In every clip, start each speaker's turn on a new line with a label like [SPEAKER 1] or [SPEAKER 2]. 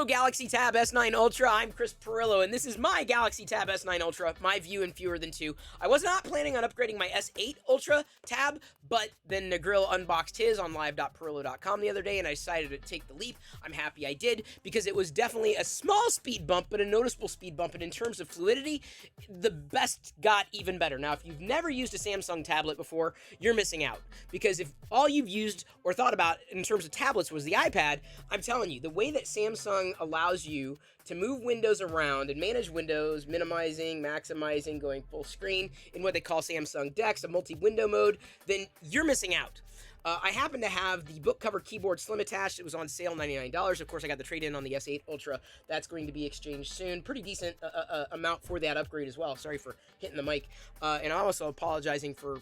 [SPEAKER 1] Hello, Galaxy Tab S9 Ultra. I'm Chris Pirillo, and this is my Galaxy Tab S9 Ultra, my view in fewer than 2. I was not planning on upgrading my S8 Ultra Tab, but then Negril unboxed his on live.pirillo.com the other day, and I decided to take the leap. I'm happy I did, because it was definitely a small speed bump, but a noticeable speed bump, and in terms of fluidity, the best got even better. Now, if you've never used a Samsung tablet before, you're missing out, because if all you've used or thought about in terms of tablets was the iPad, I'm telling you, the way that Samsung allows you to move windows around and manage windows, minimizing, maximizing, going full screen in what they call Samsung DeX, a multi-window mode, then you're missing out. I happen to have the book cover keyboard slim attached. It was on sale, $99. Of course, I got the trade-in on the S8 Ultra. That's going to be exchanged soon. Pretty decent amount for that upgrade as well. Sorry for hitting the mic. And I'm also apologizing for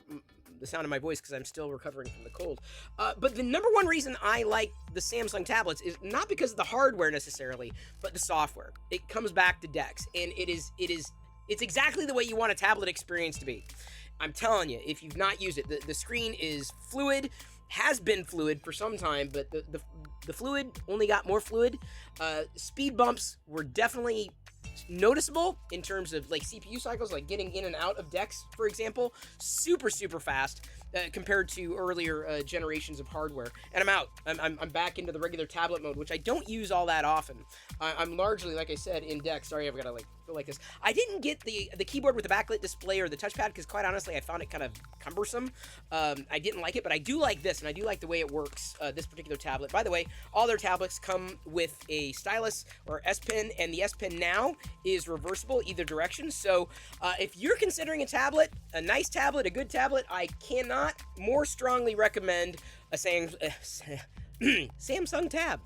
[SPEAKER 1] the sound of my voice because I'm still recovering from the cold. But the number one reason I like the Samsung tablets is not because of the hardware necessarily, but the software. It comes back to DeX, and it's exactly the way you want a tablet experience to be. I'm telling you, if you've not used it, the screen is fluid, has been fluid for some time, but the fluid only got more fluid. Speed bumps were definitely noticeable in terms of like CPU cycles, like getting in and out of DeX, for example, super fast compared to earlier generations of hardware. And I'm out. I'm back into the regular tablet mode, which I don't use all that often. I'm largely, like I said, in DeX. Sorry, I've got to feel like this. I didn't get the keyboard with the backlit display or the touchpad because, quite honestly, I found it kind of cumbersome. I didn't like it, but I do like this, and I do like the way it works. This particular tablet. By the way, all their tablets come with a stylus or S Pen, and the S Pen now is reversible either direction. So if you're considering a tablet, a nice tablet, a good tablet, I cannot more strongly recommend a Samsung Tab.